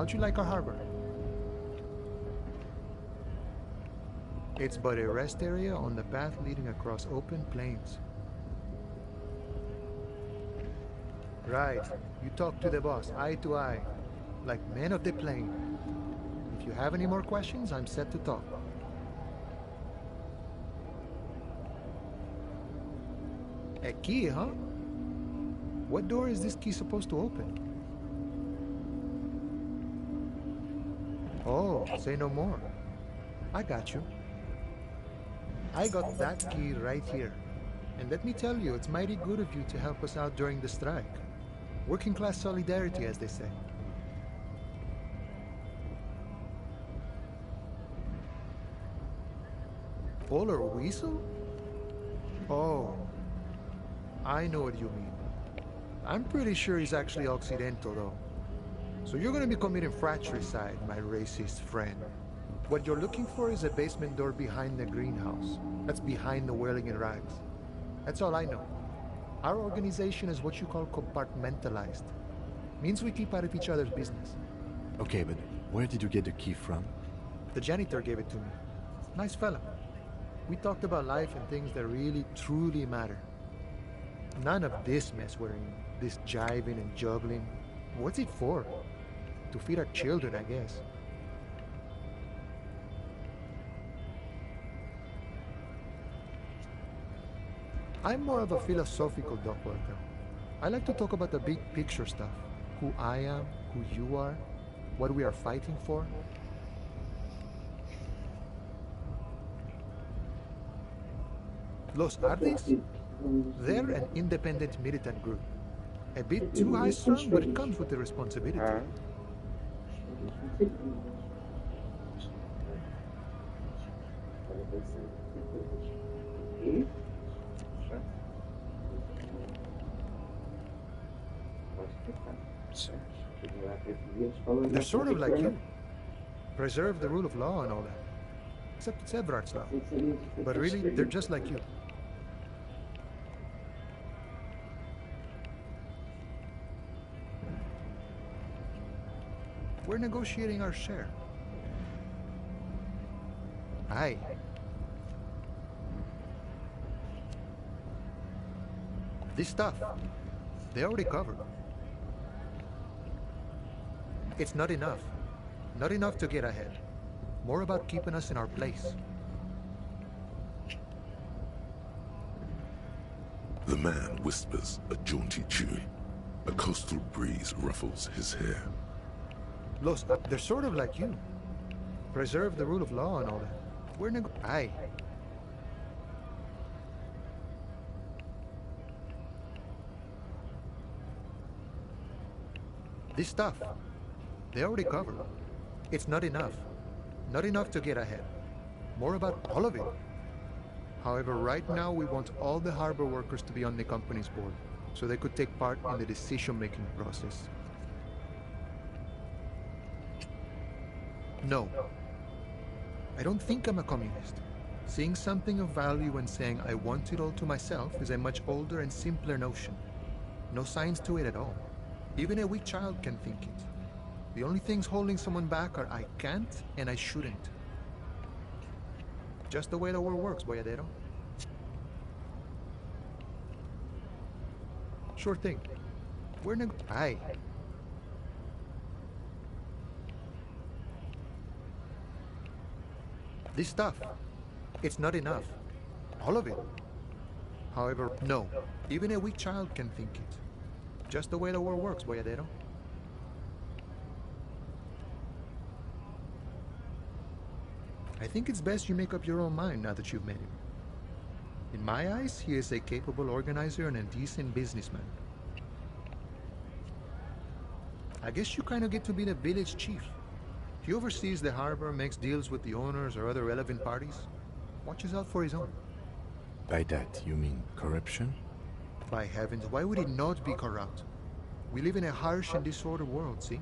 How'd you like our harbor? It's but a rest area on the path leading across open plains. Right. You talk to the boss, eye to eye, like men of the plain. If you have any more questions, I'm set to talk. A key, huh? What door is this key supposed to open? Oh, say no more. I got you. I got that key right here. And let me tell you, it's mighty good of you to help us out during the strike. Working class solidarity, as they say. Polar weasel? Oh, I know what you mean. I'm pretty sure he's actually Occidental, though. So you're gonna be committing fratricide, my racist friend. What you're looking for is a basement door behind the greenhouse. That's behind the whirling in rags. That's all I know. Our organization is what you call compartmentalized. Means we keep out of each other's business. Okay, but where did you get the key from? The janitor gave it to me. Nice fella. We talked about life and things that really, truly matter. None of this mess we're in. This jiving and juggling. What's it for? To feed our children, I guess. I'm more of a philosophical dock worker. I like to talk about the big picture stuff. Who I am, who you are, what we are fighting for. Los Ardis? They're an independent militant group. A bit too high-strung, but it comes with the responsibility. They're sort of like you. Preserve the rule of law and all that. Except it's Everard's law. But really, they're just like you. We're negotiating our share. Aye. This stuff, they already covered. It's not enough. Not enough to get ahead. More about keeping us in our place. The man whispers a jaunty chew. A coastal breeze ruffles his hair. Los, they're sort of like you. Preserve the rule of law and all that. We're Aye. This stuff, they already covered. It's not enough. Not enough to get ahead. More about all of it. However, right now we want all the harbor workers to be on the company's board, so they could take part in the decision-making process. No. I don't think I'm a communist. Seeing something of value and saying I want it all to myself is a much older and simpler notion. No science to it at all. Even a weak child can think it. The only things holding someone back are I can't and I shouldn't. Just the way the world works, Boyadero. Sure thing. We're Aye. This stuff, it's not enough. All of it. However, no. Even a weak child can think it. Just the way the world works, Boyadero. I think it's best you make up your own mind now that you've met him. In my eyes, he is a capable organizer and a decent businessman. I guess you kind of get to be the village chief. He oversees the harbor, makes deals with the owners or other relevant parties. Watches out for his own. By that, you mean corruption? By heavens, why would he not be corrupt? We live in a harsh and disordered world, see?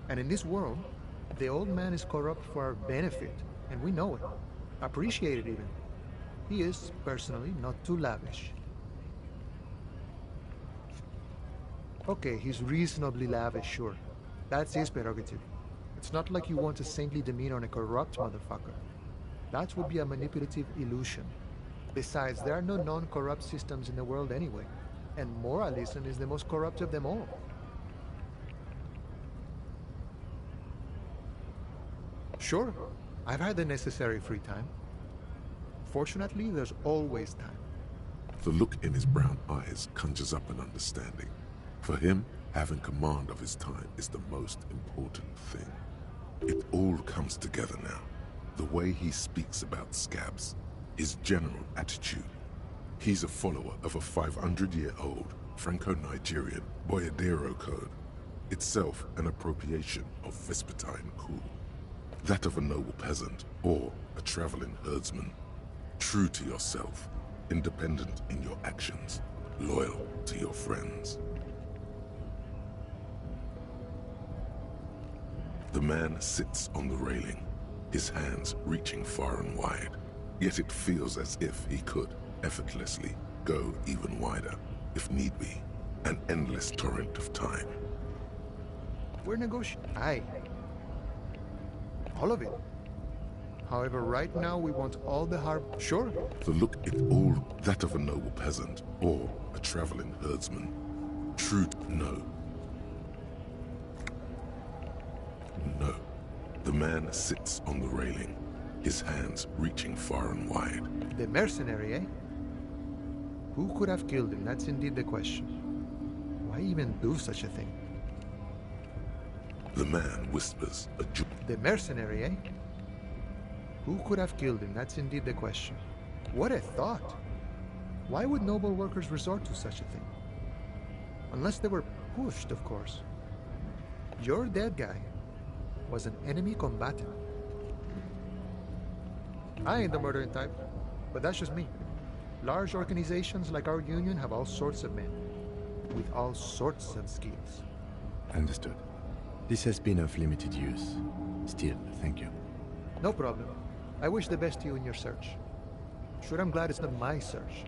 And in this world, the old man is corrupt for our benefit, and we know it. Appreciate it even. He is, personally, not too lavish. Okay, he's reasonably lavish, sure. That's his prerogative. It's not like you want a saintly demeanor on a corrupt motherfucker. That would be a manipulative illusion. Besides, there are no non-corrupt systems in the world anyway, and moralism is the most corrupt of them all. Sure, I've had the necessary free time. Fortunately, there's always time. The look in his brown eyes conjures up an understanding. For him, having command of his time is the most important thing. It all comes together now. The way he speaks about scabs, his general attitude. He's a follower of a 500-year-old Franco-Nigerian Boyadero code, itself an appropriation of Vespertine cool. That of a noble peasant or a traveling herdsman. True to yourself, independent in your actions, loyal to your friends. The man sits on the railing, his hands reaching far and wide. Yet it feels as if he could, effortlessly, go even wider, if need be. An endless torrent of time. We're negotiating. Aye. All of it. However, right now we want all the harb. Sure. The look it all that of a noble peasant or a traveling herdsman. True. No. No. The man sits on the railing, his hands reaching far and wide. The mercenary, eh? Who could have killed him? That's indeed the question. Why even do such a thing? The man whispers a The mercenary, eh? Who could have killed him? That's indeed the question. What a thought! Why would noble workers resort to such a thing? Unless they were pushed, of course. Your dead guy was an enemy combatant. I ain't the murdering type, but that's just me. Large organizations like our union have all sorts of men, with all sorts of skills. Understood. This has been of limited use. Still, thank you. No problem. I wish the best to you in your search. Sure, I'm glad it's not my search.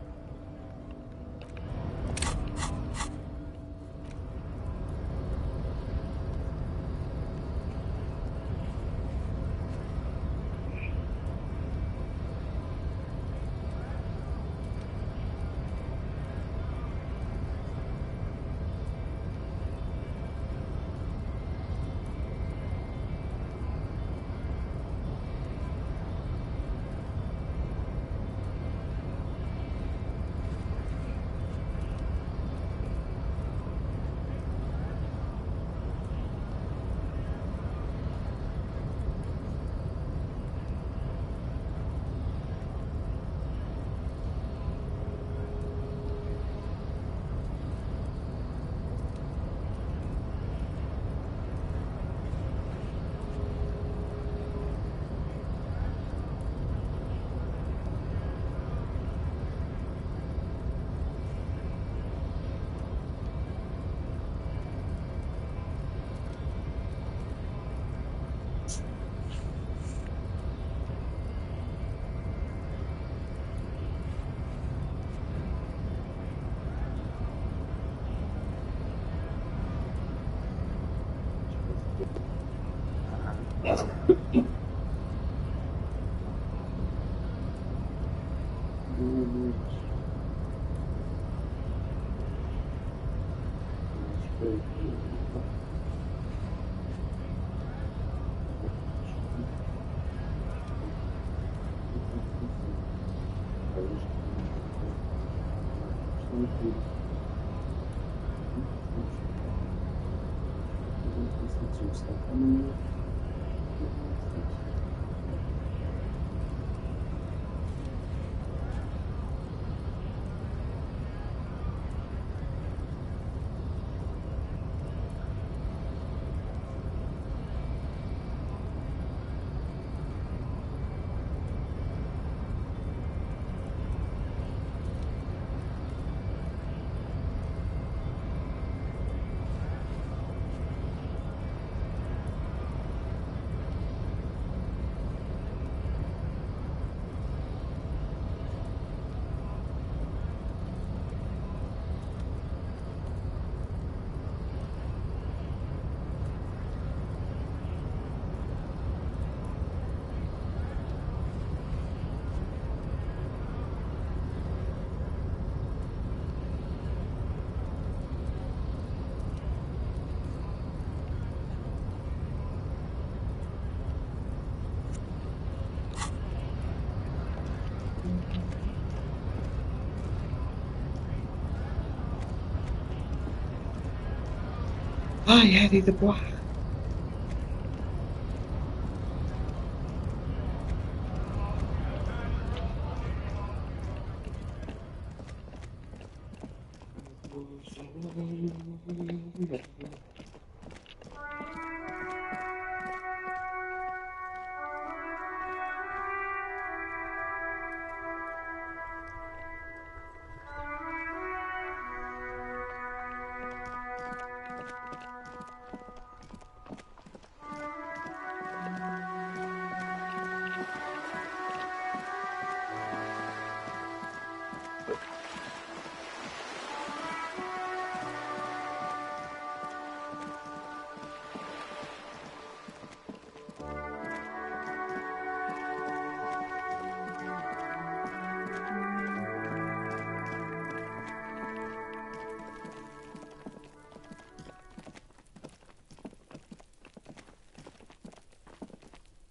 Ai, Eddie de Bois.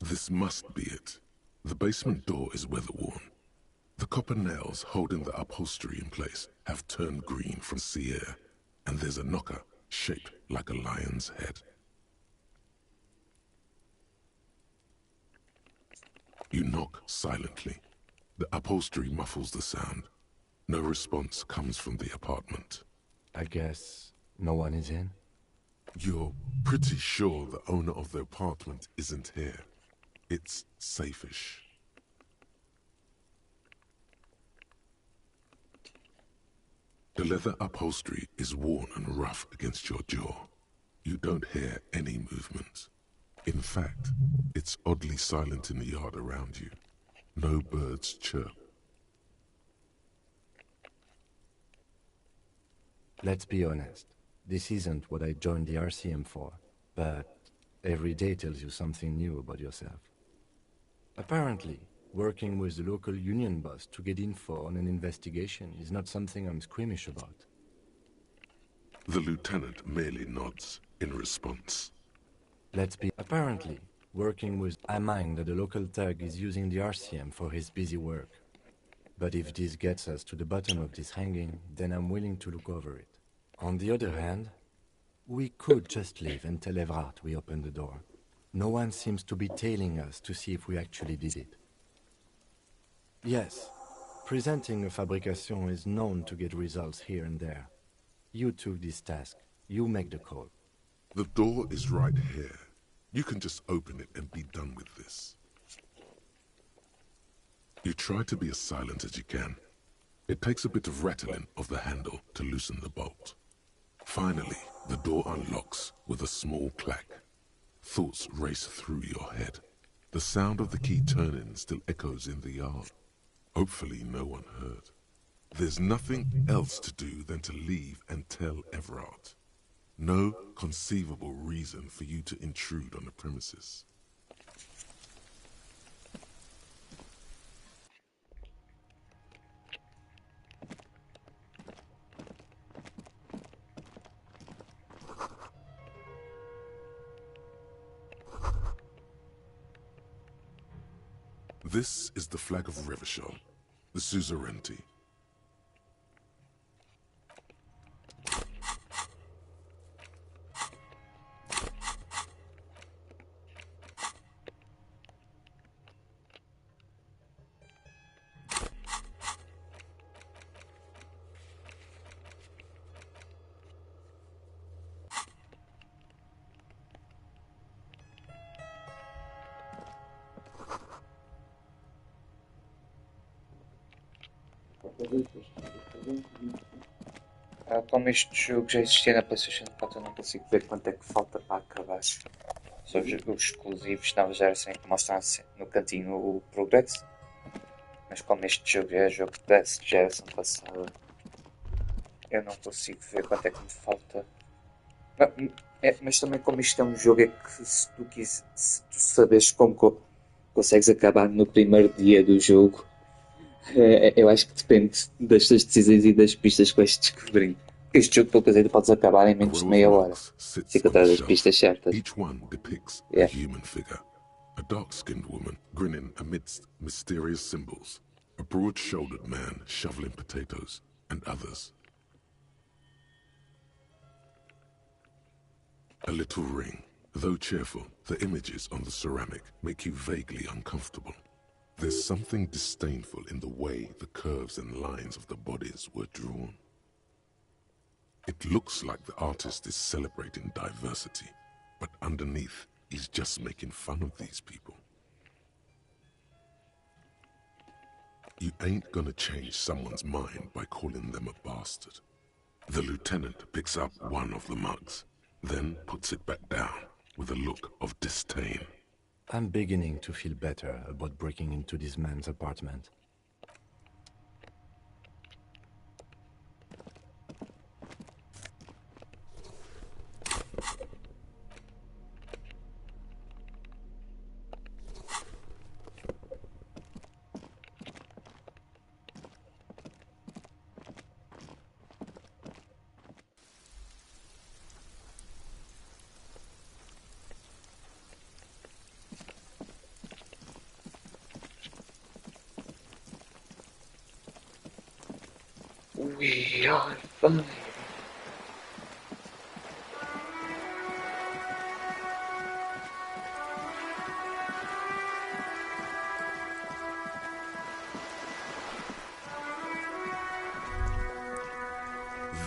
This must be it. The basement door is weather-worn. The copper nails holding the upholstery in place have turned green from sea air, and there's a knocker shaped like a lion's head. You knock silently. The upholstery muffles the sound. No response comes from the apartment. I guess no one is in? You're pretty sure the owner of the apartment isn't here. It's safe-ish. The leather upholstery is worn and rough against your jaw. You don't hear any movement. In fact, it's oddly silent in the yard around you. No birds chirp. Let's be honest. This isn't what I joined the RCM for, but every day tells you something new about yourself. Apparently, working with the local union boss to get info on an investigation is not something I'm squeamish about. The lieutenant merely nods in response. Apparently, working with... I mind that the local thug is using the RCM for his busy work. But if this gets us to the bottom of this hanging, then I'm willing to look over it. On the other hand, we could just leave and tell Evrart we opened the door. No one seems to be tailing us to see if we actually did it. Yes, presenting a fabrication is known to get results here and there. You took this task. You make the call. The door is right here. You can just open it and be done with this. You try to be as silent as you can. It takes a bit of rattling of the handle to loosen the bolt. Finally, the door unlocks with a small clack. Thoughts race through your head. The sound of the key turning still echoes in the yard. Hopefully no one heard. There's nothing else to do than to leave and tell Evrart. No conceivable reason for you to intrude on the premises. This is the flag of Revachol, the suzerainty. Como este jogo já existia na PlayStation 4, eu não consigo ver quanto é que falta para acabar. Só os exclusivos de nova geração que mostram no cantinho o progresso. Mas como este jogo é jogo da geração passada, eu não consigo ver quanto é que me falta. Mas também como isto é um jogo é que se tu sabes como consegues acabar no primeiro dia do jogo, eu acho que depende das tuas decisões e das pistas que vais descobrir. Este jogo, pelo que eu podes acabar em menos de meia hora, se encontrar as pistas certas. Each one depicts a human figure. A dark-skinned woman grinning amidst mysterious symbols. A broad-shouldered man shoveling potatoes, and others. A little ring. Though cheerful, the images on the ceramic make you vaguely uncomfortable. There's something disdainful in the way the curves and lines of the bodies were drawn. It looks like the artist is celebrating diversity, but underneath, he's just making fun of these people. You ain't gonna change someone's mind by calling them a bastard. The lieutenant picks up one of the mugs, then puts it back down with a look of disdain. I'm beginning to feel better about breaking into this man's apartment. We are fine.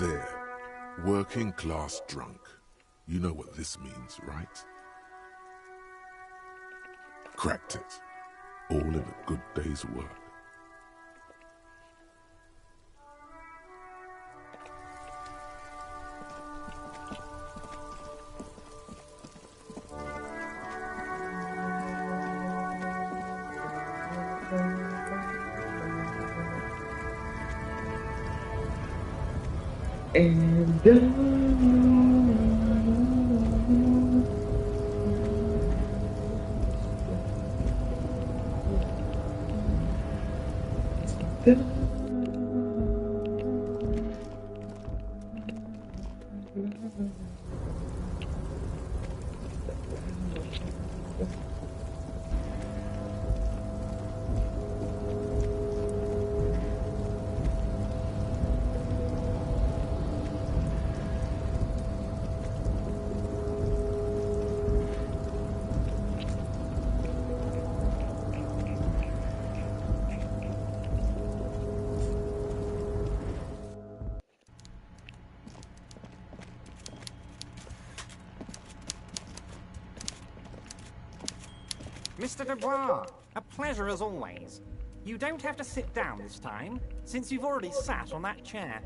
There. Working class drunk. You know what this means, right? Cracked it. All in a good day's work. Mr. Dubois, a pleasure as always. You don't have to sit down this time, since you've already sat on that chair.